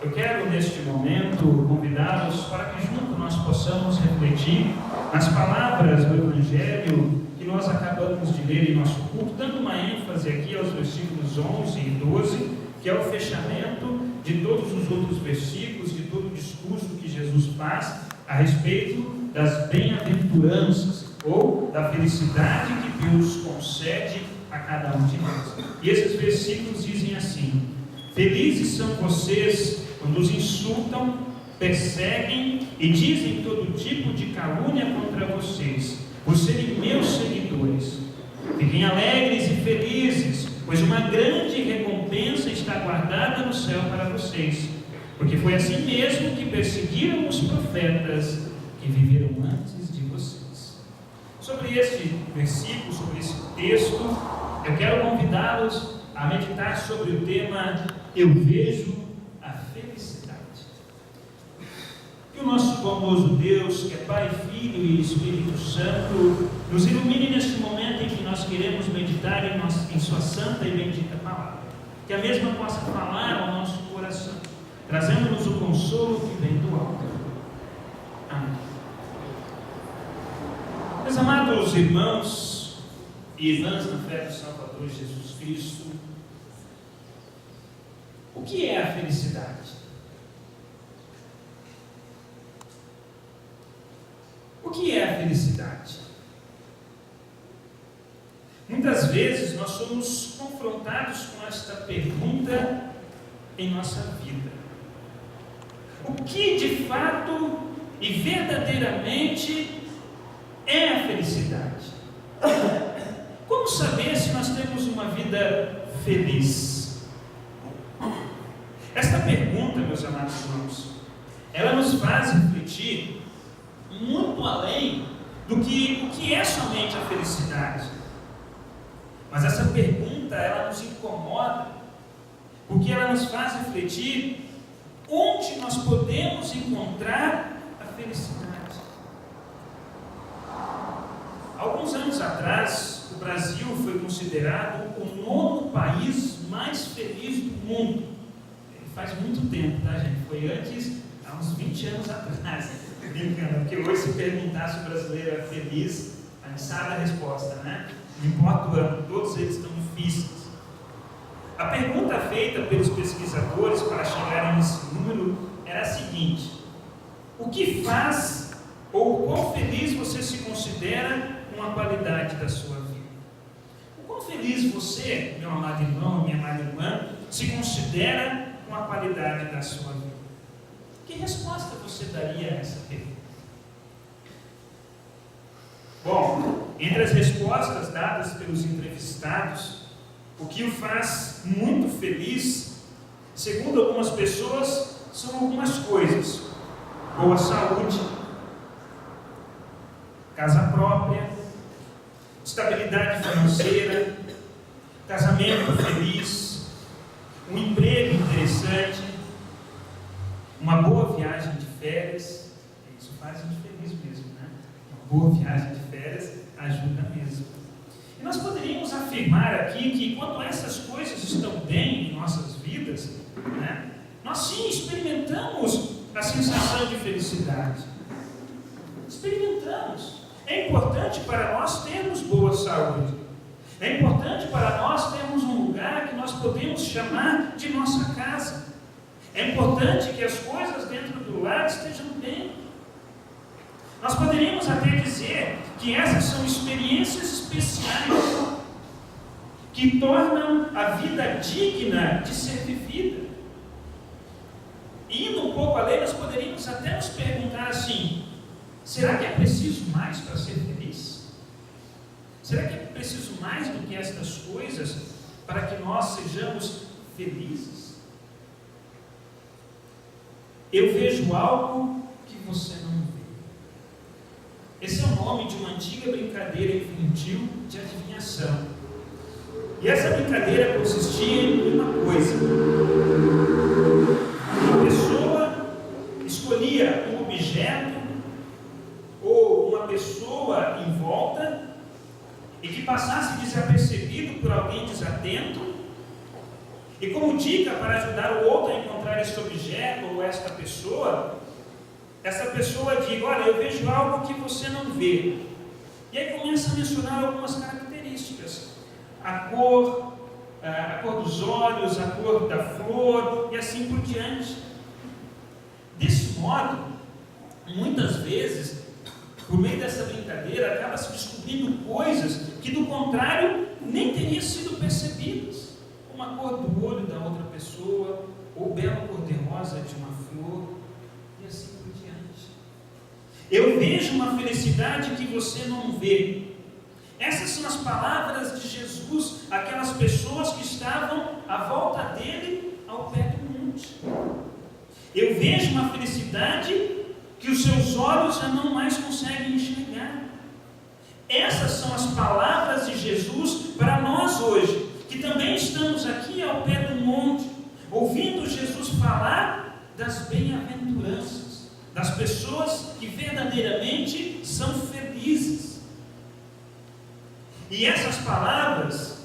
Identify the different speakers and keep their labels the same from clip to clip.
Speaker 1: Eu quero, neste momento, convidá-los para que juntos nós possamos refletir nas palavras do Evangelho que nós acabamos de ler em nosso culto, dando uma ênfase aqui aos versículos 11 e 12, que é o fechamento de todos os outros versículos, de todo o discurso que Jesus faz a respeito das bem-aventuranças, ou da felicidade que Deus concede a cada um de nós. E esses versículos dizem assim: felizes são vocês quando os insultam, perseguem e dizem todo tipo de calúnia contra vocês, por serem meus seguidores. Fiquem alegres e felizes, pois uma grande recompensa está guardada no céu para vocês, porque foi assim mesmo que perseguiram os profetas que viveram antes de vocês. Sobre este versículo, sobre esse texto, eu quero convidá-los a meditar sobre o tema Eu vejo a felicidade. Que o nosso bondoso Deus, que é Pai, Filho e Espírito Santo, nos ilumine neste momento em que nós queremos meditar em sua santa e bendita palavra. Que a mesma possa falar ao nosso coração, trazendo-nos o consolo que vem do alto. Amém. Meus amados irmãos e irmãs na fé do Salvador Jesus Cristo, o que é a felicidade? O que é a felicidade? Muitas vezes nós somos confrontados com esta pergunta em nossa vida. O que de fato e verdadeiramente é a felicidade? Como saber se nós temos uma vida feliz? Esta pergunta, meus amados irmãos, ela nos faz refletir muito além do que o que é somente a felicidade. Mas essa pergunta, ela nos incomoda, porque ela nos faz refletir onde nós podemos encontrar a felicidade. Alguns anos atrás, o Brasil foi considerado o 9º país mais feliz do mundo. Faz muito tempo, tá, gente? Foi antes, há uns 20 anos atrás. Brincando, porque hoje, se perguntar se o brasileiro é feliz, a gente sabe a resposta, né? Não importa o ano, todos eles estão difíceis. A pergunta feita pelos pesquisadores para chegarem nesse número era a seguinte: o que faz ou quão feliz você se considera com a qualidade da sua vida? O quão feliz você, meu amado irmão, minha amada irmã, se considera com a qualidade da sua vida? Que resposta você daria a essa pergunta? Bom, entre as respostas dadas pelos entrevistados, o que o faz muito feliz, segundo algumas pessoas, são algumas coisas: boa saúde, casa própria, estabilidade financeira, casamento feliz, um emprego interessante, uma boa viagem de férias. Isso faz a gente feliz mesmo, né? Uma boa viagem de férias ajuda mesmo. E nós poderíamos afirmar aqui que quando essas coisas estão bem em nossas vidas, né, nós sim experimentamos a sensação de felicidade. Experimentamos. É importante para nós termos boa saúde. É importante para nós termos um lugar que nós podemos chamar de nossa casa. É importante que as coisas dentro do lar estejam bem. Nós poderíamos até dizer que essas são experiências especiais que tornam a vida digna de ser vivida. E indo um pouco além, nós poderíamos até nos perguntar assim: será que é preciso mais para ser feliz? Será que é preciso mais do que estas coisas para que nós sejamos felizes? Eu vejo algo que você não vê. Esse é o nome de uma antiga brincadeira infantil de adivinhação. E essa brincadeira consistia em uma coisa: uma pessoa escolhia um objeto ou uma pessoa em volta e que passasse desapercebido por alguém desatento, e como dica para ajudar o outro a encontrar este objeto ou esta pessoa, essa pessoa diga: olha, eu vejo algo que você não vê. E aí começa a mencionar algumas características: a cor dos olhos, a cor da flor e assim por diante. Desse modo, muitas vezes, por meio dessa brincadeira, acaba se descobrindo coisas que, do contrário, nem teriam sido percebidas, como a cor do olho da outra pessoa, ou o belo cor-de-rosa de uma flor, e assim por diante. Eu vejo uma felicidade que você não vê. Essas são as palavras de Jesus àquelas pessoas que estavam à volta dele ao pé do monte. Eu vejo uma felicidade que os seus olhos já não mais conseguem enxergar. Essas são as palavras de Jesus para nós hoje, que também estamos aqui ao pé do monte, ouvindo Jesus falar das bem-aventuranças, das pessoas que verdadeiramente são felizes. E essas palavras,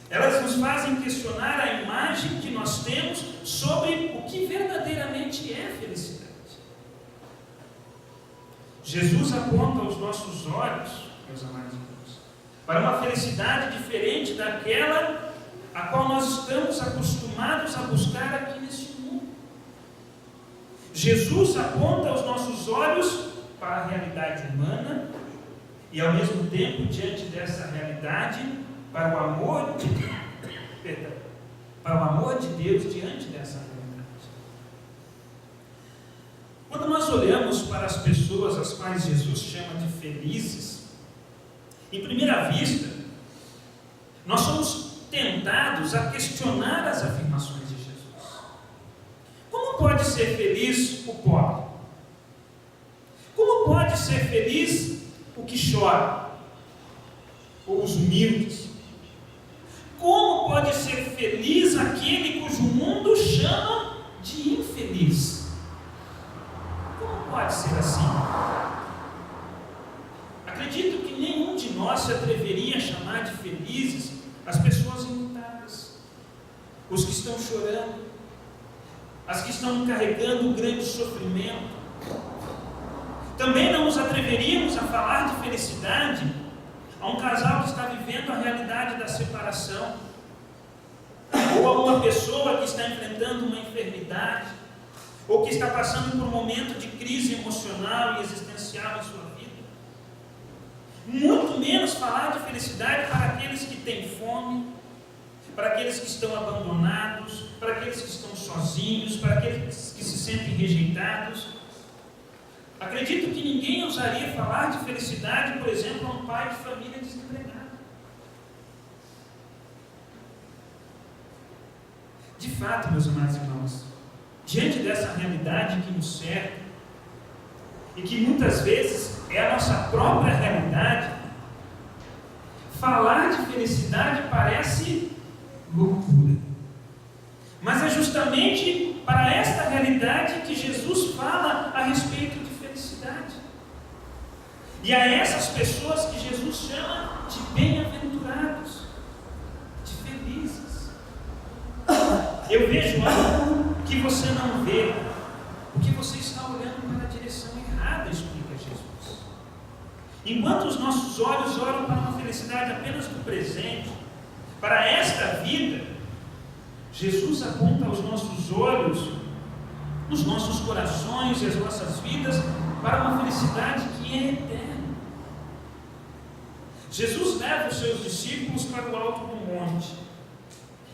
Speaker 1: elas nos fazem questionar a imagem que nós temos sobre o que verdadeiramente é felicidade. Jesus aponta os nossos olhos, meus amados irmãos, para uma felicidade diferente daquela a qual nós estamos acostumados a buscar aqui neste mundo. Jesus aponta os nossos olhos para a realidade humana e, ao mesmo tempo, diante dessa realidade, para o amor de Deus diante dessa realidade. Quando nós olhamos para as pessoas as quais Jesus chama de felizes, em primeira vista, nós somos tentados a questionar as afirmações de Jesus. Como pode ser feliz o pobre? Como pode ser feliz o que chora? Ou os humildes? Como pode ser feliz aquele cujo mundo chama de infeliz? Como pode ser assim? Acredito que nenhum de nós se atreveria a chamar de felizes as pessoas enlutadas, os que estão chorando, as que estão carregando um grande sofrimento. Também não nos atreveríamos a falar de felicidade a um casal que está vivendo a realidade da separação, ou a uma pessoa que está enfrentando uma enfermidade, ou que está passando por um momento de crise emocional e existencial em sua vida. Muito menos falar de felicidade para aqueles que têm fome, para aqueles que estão abandonados, para aqueles que estão sozinhos, para aqueles que se sentem rejeitados. Acredito que ninguém ousaria falar de felicidade, por exemplo, a um pai de família desempregado. De fato, meus amados irmãos, diante dessa realidade que nos cerca, e que muitas vezes é a nossa própria realidade, falar de felicidade parece loucura. Mas é justamente para esta realidade que Jesus fala a respeito de felicidade. E a essas pessoas que Jesus chama de bem-aventurados, de felizes. Eu vejo algo que você não vê, porque você está olhando para a direção errada, explica Jesus. Enquanto os nossos olhos olham para uma felicidade apenas do presente, para esta vida, Jesus aponta os nossos olhos, os nossos corações e as nossas vidas para uma felicidade que é eterna. Jesus leva os seus discípulos para o alto do monte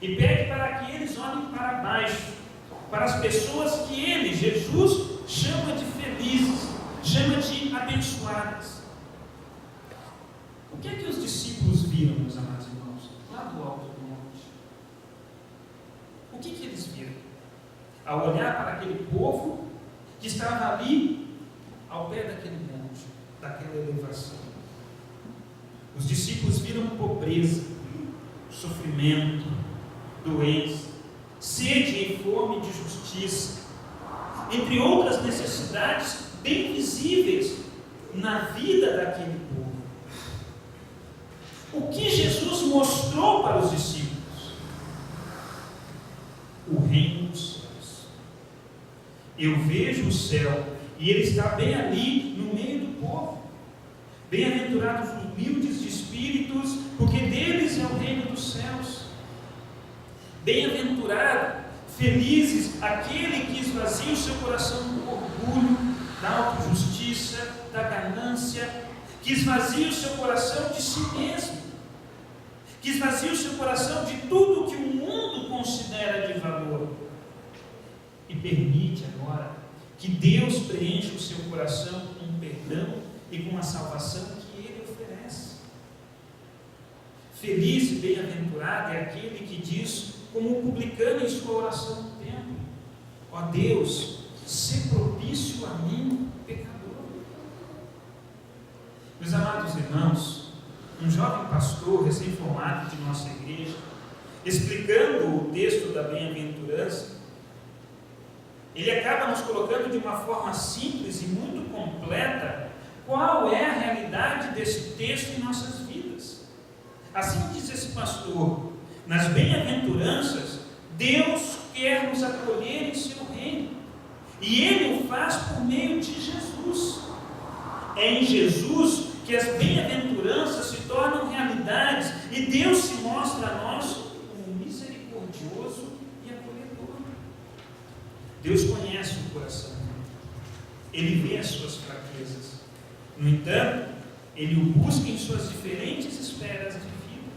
Speaker 1: e pede para que eles olhem para baixo, para as pessoas que ele, Jesus, chama de felizes, chama de abençoadas. O que é que os discípulos viram, meus amados irmãos, lá do alto do monte? O que eles viram? Ao olhar para aquele povo que estava ali, ao pé daquele monte, daquela elevação. Os discípulos viram pobreza, sofrimento, doença, sede e fome de justiça, entre outras necessidades bem visíveis na vida daquele povo. O que Jesus mostrou para os discípulos? O reino reino dos céus. Eu vejo o céu e ele está bem ali no meio do povo. Bem-aventurados os humildes de espíritos, porque deles é o reino dos céus. Bem-aventurado, felizes, aquele que esvazia o seu coração do orgulho, da autojustiça, da ganância, que esvazia o seu coração de si mesmo, que esvazia o seu coração de tudo que o mundo considera de valor, e permite agora que Deus preencha o seu coração com um perdão e com a salvação que Ele oferece. Feliz e bem-aventurado é aquele que diz, como o publicano em sua oração no templo: ó Deus, sê propício a mim, pecador. Meus amados irmãos, um jovem pastor recém-formado de nossa igreja, explicando o texto da bem-aventurança, ele acaba nos colocando de uma forma simples e muito completa qual é a realidade desse texto em nossas vidas. Assim diz esse pastor: nas bem-aventuranças, Deus quer nos acolher em seu reino, e Ele o faz por meio de Jesus. É em Jesus que as bem-aventuranças se tornam realidades, e Deus se mostra a nós como misericordioso e acolhedor. Deus conhece o coração, Ele vê as suas fraquezas. No entanto, Ele o busca em suas diferentes esferas de vida.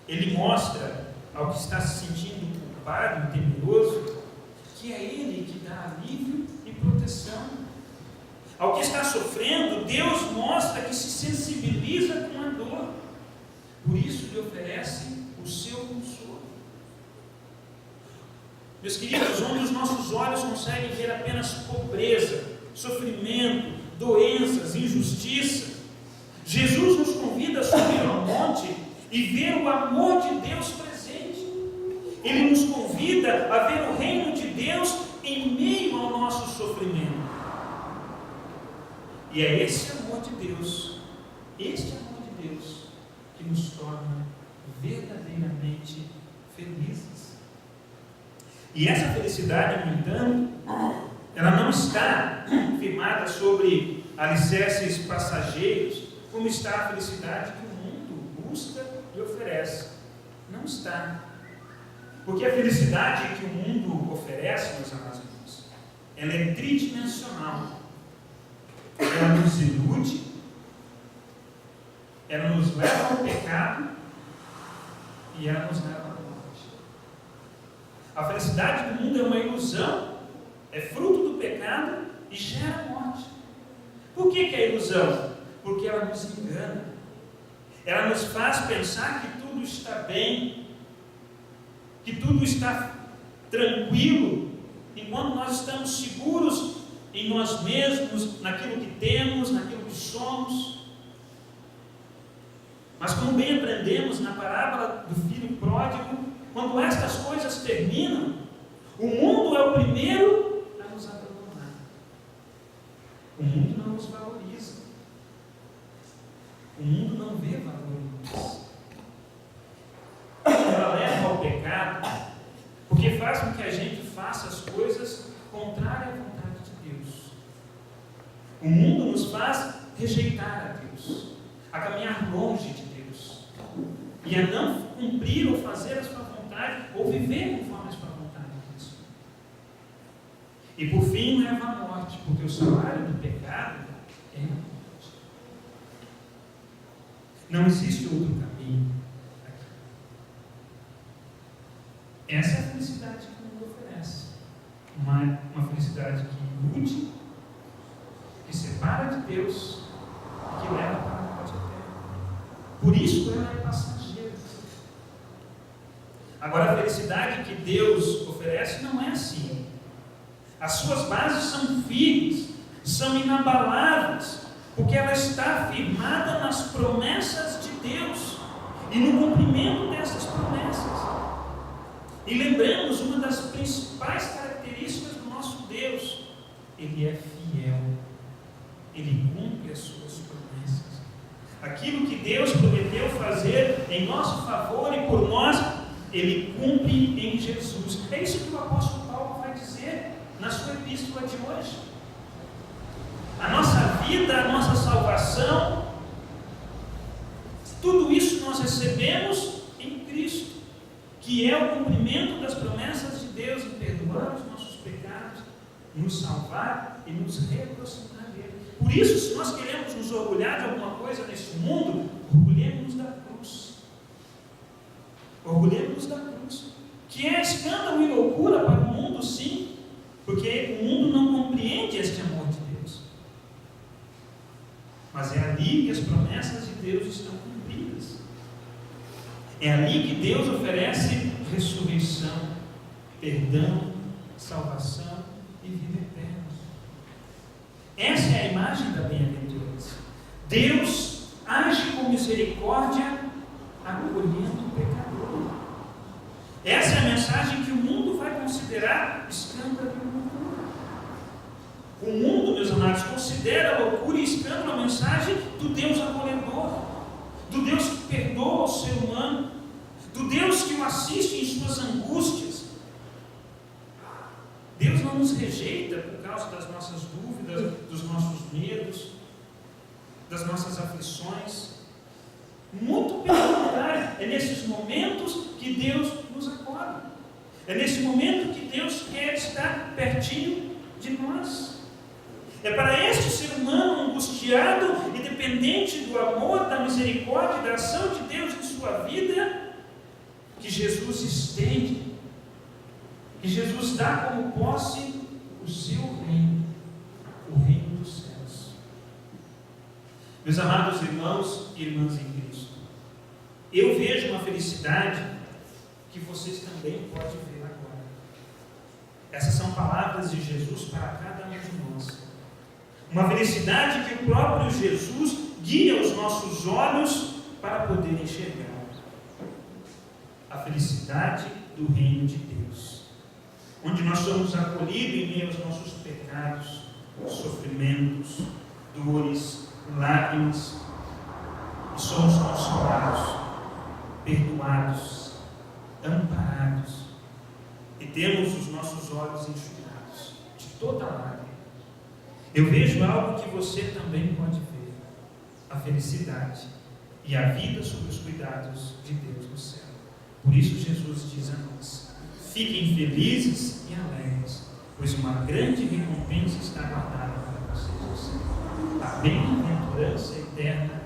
Speaker 1: Ele mostra ao que está se sentindo culpado e temeroso que é Ele que dá alívio e proteção. Ao que está sofrendo, Deus mostra que se sensibiliza com a dor. Por isso lhe oferece o seu consolo. Meus queridos, onde os nossos olhos conseguem ver apenas pobreza, sofrimento, doenças, injustiça, Jesus nos convida a subir ao monte e ver o amor de Deus presente. Ele nos convida a ver o reino de Deus em meio ao nosso sofrimento. E é esse amor de Deus, este amor de Deus, que nos torna verdadeiramente felizes. E essa felicidade, no entanto, ela não está firmada sobre alicerces passageiros, como está a felicidade que o mundo busca e oferece. Não está. Porque a felicidade que o mundo oferece, meus amados irmãos, ela é tridimensional. Ela nos ilude, ela nos leva ao pecado e ela nos leva à morte. A felicidade do mundo é uma ilusão, é fruto do pecado e gera morte. Por que é ilusão? Porque ela nos engana, ela nos faz pensar que tudo está bem, que tudo está tranquilo, enquanto nós estamos seguros em nós mesmos, naquilo que temos, naquilo que somos. Mas como bem aprendemos na parábola do filho pródigo, quando estas coisas terminam, o mundo é o primeiro a nos abandonar. O mundo não nos valoriza. O mundo não vê valor em nós. Ela leva ao pecado, porque faz com que a gente faça as coisas contrárias à vontade de Deus. O mundo nos faz rejeitar a Deus, a caminhar longe de Deus, e a não cumprir ou fazer a sua vontade, ou viver conforme a sua vontade de Deus. E por fim leva à morte, porque o salário do pecado é a morte. Não existe outro caminho aqui. Essa é a felicidade que o mundo oferece. Uma felicidade que ilude, que separa de Deus e que leva para a morte eterna. Por isso ela é passageira. Agora, a felicidade que Deus oferece não é assim. As suas bases são firmes, são inabaláveis, porque ela está firmada nas promessas de Deus e no cumprimento dessas promessas. E lembremos uma das principais características do nosso Deus: Ele é fiel, Ele cumpre as suas promessas. Aquilo que Deus prometeu fazer em nosso favor e por nós, ele cumpre em Jesus. É isso que o apóstolo Paulo vai dizer na sua epístola de hoje. A nossa vida, a nossa salvação, tudo isso nós recebemos em Cristo, que é o cumprimento das promessas de Deus em perdoar os nossos pecados, nos salvar e nos reaproximar dele. Por isso, se nós queremos nos orgulhar de alguma coisa neste mundo, orgulhemos da cruz. Orgulhemos da cruz, que é escândalo e loucura para o mundo, sim, porque o mundo não compreende este amor de Deus. Mas é ali que as promessas de Deus estão cumpridas. É ali que Deus oferece ressurreição, perdão, salvação e vida eterna. Essa é a imagem da bem-aventurança. Deus age com misericórdia, acolhendo o pecador. Essa é a mensagem que o mundo vai considerar escândalo e loucura. O mundo, meus amados, considera loucura e escândalo a mensagem do Deus acolhedor, do Deus que perdoa o ser humano, do Deus que o assiste em suas angústias. Deus não nos rejeita por causa das nossas dúvidas, dos nossos medos, das nossas aflições. Muito pelo contrário, é nesses momentos que Deus nos acolhe. É nesse momento que Deus quer estar pertinho de nós. É para este ser humano angustiado e dependente do amor, da misericórdia e da ação de Deus em sua vida, que Jesus estende, que Jesus dá como posse o seu reino, o reino dos céus. Meus amados irmãos e irmãs em Cristo, eu vejo uma felicidade que vocês também podem ver agora. Essas são palavras de Jesus para cada um de nós. Uma felicidade que o próprio Jesus guia os nossos olhos para poder enxergar. A felicidade do reino de Deus, onde nós somos acolhidos em meio aos nossos pecados, sofrimentos, dores, lágrimas, e somos consolados, perdoados, amparados, e temos os nossos olhos enxugados de toda lágrima. Eu vejo algo que você também pode ver: a felicidade e a vida sob os cuidados de Deus no céu. Por isso Jesus diz a nós: fiquem felizes e alegres, pois uma grande recompensa está guardada para vocês no céu. A bem-aventurança eterna